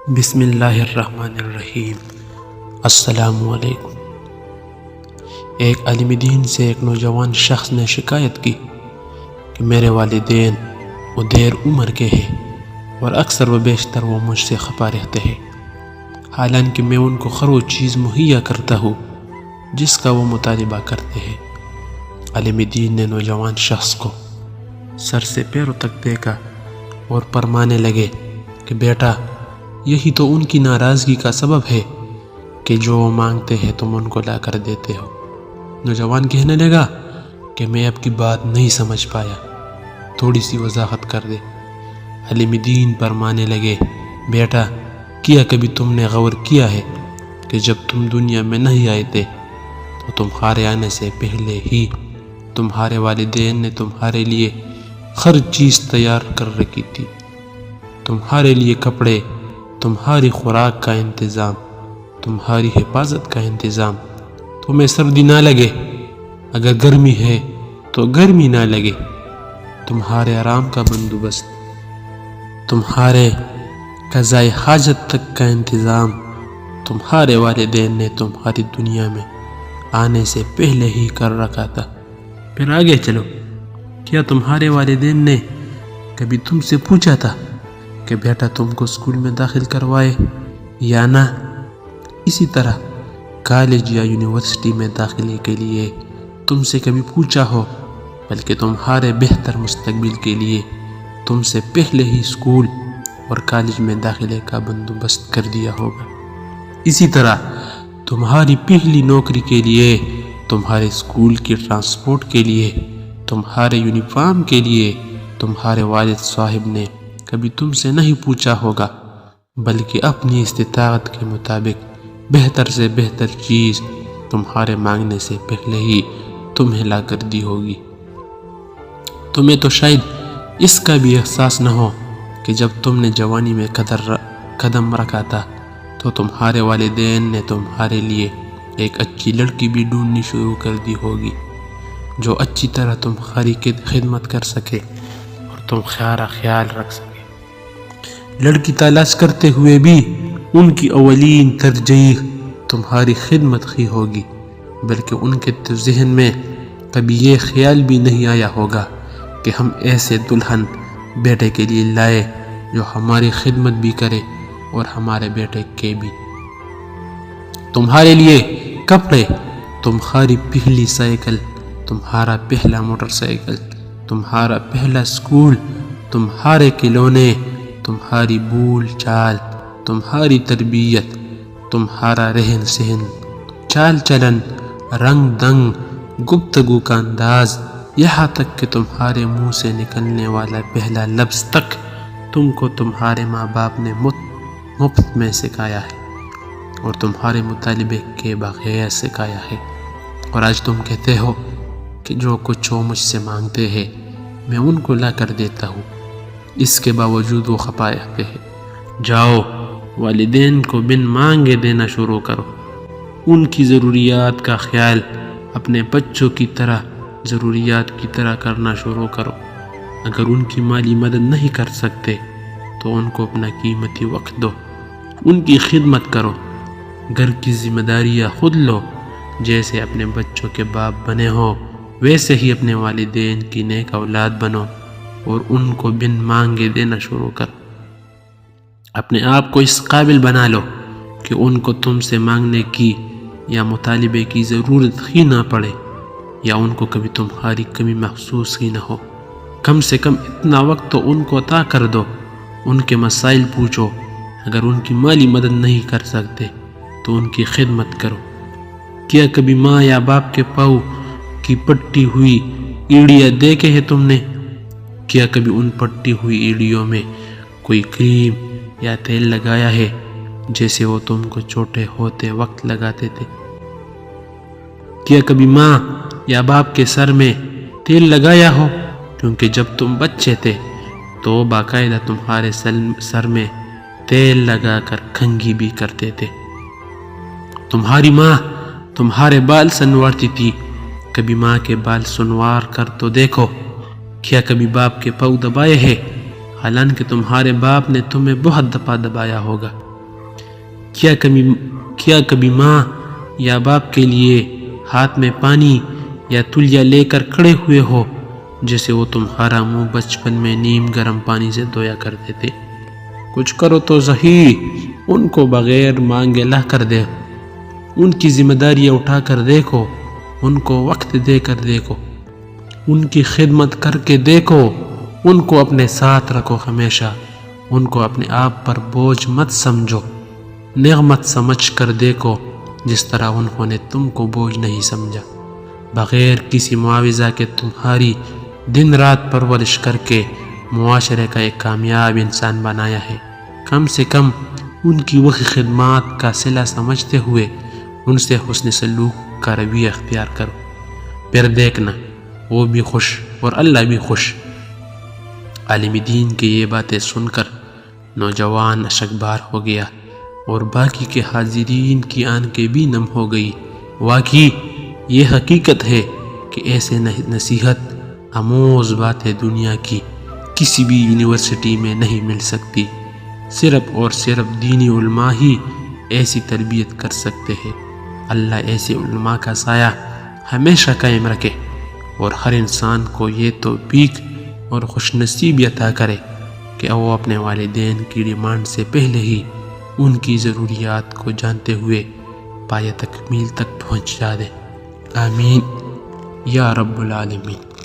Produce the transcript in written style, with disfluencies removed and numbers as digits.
بسم اللہ الرحمن الرحیم۔ السلام علیکم۔ ایک عالم دین سے ایک نوجوان شخص نے شکایت کی کہ میرے والدین وہ دیر عمر کے ہیں اور اکثر و بیشتر وہ مجھ سے خفا رہتے ہیں، حالانکہ میں ان کو ہر وہ چیز مہیا کرتا ہوں جس کا وہ مطالبہ کرتے ہیں۔ عالم دین نے نوجوان شخص کو سر سے پیروں تک دیکھا اور فرمانے لگے کہ بیٹا، یہی تو ان کی ناراضگی کا سبب ہے کہ جو وہ مانگتے ہیں تم ان کو لا کر دیتے ہو۔ نوجوان کہنے لگا کہ میں اب کی بات نہیں سمجھ پایا، تھوڑی سی وضاحت کر دے۔ عالم دین فرمانے لگے، بیٹا، کیا کبھی تم نے غور کیا ہے کہ جب تم دنیا میں نہیں آئے تھے تو تمہارے آنے سے پہلے ہی تمہارے والدین نے تمہارے لیے ہر چیز تیار کر رکھی تھی، تمہارے لیے کپڑے، تمہاری خوراک کا انتظام، تمہاری حفاظت کا انتظام، تمہیں سردی نہ لگے، اگر گرمی ہے تو گرمی نہ لگے، تمہارے آرام کا بندوبست، تمہارے قضائے حاجت تک کا انتظام تمہارے والدین نے تمہاری دنیا میں آنے سے پہلے ہی کر رکھا تھا۔ پھر آگے چلو، کیا تمہارے والدین نے کبھی تم سے پوچھا تھا کہ بیٹا تم کو اسکول میں داخل کروائے یا نہ؟ اسی طرح کالج یا یونیورسٹی میں داخلے کے لیے تم سے کبھی پوچھا ہو، بلکہ تمہارے بہتر مستقبل کے لیے تم سے پہلے ہی اسکول اور کالج میں داخلے کا بندوبست کر دیا ہوگا۔ اسی طرح تمہاری پہلی نوکری کے لیے، تمہارے اسکول کی ٹرانسپورٹ کے لیے، تمہارے یونیفارم کے لیے تمہارے والد صاحب نے کبھی تم سے نہیں پوچھا ہوگا، بلکہ اپنی استطاعت کے مطابق بہتر سے بہتر چیز تمہارے مانگنے سے پہلے ہی تمہیں لا کر دی ہوگی۔ تمہیں تو شاید اس کا بھی احساس نہ ہو کہ جب تم نے جوانی میں قدم رکھا تھا تو تمہارے والدین نے تمہارے لیے ایک اچھی لڑکی بھی ڈھونڈنی شروع کر دی ہوگی جو اچھی طرح تمہاری خدمت کر سکے اور تمہارا خیال رکھ سکے۔ لڑکی تلاش کرتے ہوئے بھی ان کی اولین ترجیح تمہاری خدمت ہی ہوگی، بلکہ ان کے ذہن میں کبھی یہ خیال بھی نہیں آیا ہوگا کہ ہم ایسے دلہن بیٹے کے لیے لائے جو ہماری خدمت بھی کرے اور ہمارے بیٹے کے بھی۔ تمہارے لیے کپڑے، تمہاری پہلی سائیکل، تمہارا پہلا موٹر سائیکل، تمہارا پہلا اسکول، تمہارے کھلونے، تمہاری بول چال، تمہاری تربیت، تمہارا رہن سہن، چال چلن، رنگ دنگ، گفتگو کا انداز، یہاں تک کہ تمہارے منہ سے نکلنے والا پہلا لفظ تک تم کو تمہارے ماں باپ نے مفت میں سکھایا ہے اور تمہارے مطالبے کے بغیر سکھایا ہے، اور آج تم کہتے ہو کہ جو کچھ وہ مجھ سے مانگتے ہیں میں ان کو لا کر دیتا ہوں، اس کے باوجود وہ خفا رہتے ہیں۔ جاؤ، والدین کو بن مانگے دینا شروع کرو، ان کی ضروریات کا خیال اپنے بچوں کی طرح ضروریات کی طرح کرنا شروع کرو۔ اگر ان کی مالی مدد نہیں کر سکتے تو ان کو اپنا قیمتی وقت دو، ان کی خدمت کرو، گھر کی ذمہ داریاں خود لو، جیسے اپنے بچوں کے باپ بنے ہو ویسے ہی اپنے والدین کی نیک اولاد بنو اور ان کو بن مانگے دینا شروع کرو۔ اپنے آپ کو اس قابل بنا لو کہ ان کو تم سے مانگنے کی یا مطالبے کی ضرورت ہی نہ پڑے، یا ان کو کبھی تمہاری کمی محسوس ہی نہ ہو۔ کم سے کم اتنا وقت تو ان کو عطا کر دو، ان کے مسائل پوچھو، اگر ان کی مالی مدد نہیں کر سکتے تو ان کی خدمت کرو۔ کیا کبھی ماں یا باپ کے پاؤں کی پٹی ہوئی ایڑیاں دیکھے ہیں تم نے؟ کیا کبھی ان پٹی ہوئی ایڑیوں میں کوئی کریم یا تیل لگایا ہے جیسے وہ تم کو چھوٹے ہوتے وقت لگاتے تھے؟ کیا کبھی ماں یا باپ کے سر میں تیل لگایا ہو؟ کیونکہ جب تم بچے تھے تو باقاعدہ تمہارے سر میں تیل لگا کر کنگھی بھی کرتے تھے۔ تمہاری ماں تمہارے بال سنوارتی تھی، کبھی ماں کے بال سنوار کر تو دیکھو۔ کیا کبھی باپ کے پاؤں دبائے ہیں؟ حالانکہ تمہارے باپ نے تمہیں بہت دفعہ دبایا ہوگا۔ کیا کبھی ماں یا باپ کے لیے ہاتھ میں پانی یا تولیا لے کر کھڑے ہوئے ہو جیسے وہ تمہارا منہ بچپن میں نیم گرم پانی سے دھویا کرتے تھے؟ کچھ کرو تو صحیح، ان کو بغیر مانگے لا کر دے، ان کی ذمہ داریاں اٹھا کر دیکھو، ان کو وقت دے کر دیکھو، ان کی خدمت کر کے دیکھو، ان کو اپنے ساتھ رکھو ہمیشہ، ان کو اپنے آپ پر بوجھ مت سمجھو، نعمت سمجھ کر دیکھو جس طرح انہوں نے تم کو بوجھ نہیں سمجھا۔ بغیر کسی معاوضہ کے تمہاری دن رات پرورش کر کے معاشرے کا ایک کامیاب انسان بنایا ہے۔ کم سے کم ان کی وہی خدمات کا صلہ سمجھتے ہوئے ان سے حسن سلوک کا رویہ اختیار کرو، پھر دیکھنا وہ بھی خوش اور اللہ بھی خوش۔ عالم دین کی یہ باتیں سن کر نوجوان اشکبار ہو گیا اور باقی کے حاضرین کی آنکھیں بھی نم ہو گئی۔ واقعی یہ حقیقت ہے کہ ایسے نصیحت آموز باتیں دنیا کی کسی بھی یونیورسٹی میں نہیں مل سکتی۔ صرف اور صرف دینی علماء ہی ایسی تربیت کر سکتے ہیں۔ اللہ ایسے علماء کا سایہ ہمیشہ قائم رکھے اور ہر انسان کو یہ توفیق اور خوش نصیبی عطا کرے کہ وہ اپنے والدین کی ڈیمانڈ سے پہلے ہی ان کی ضروریات کو جانتے ہوئے پایہ تکمیل تک پہنچا دے۔ آمین یا رب العالمین۔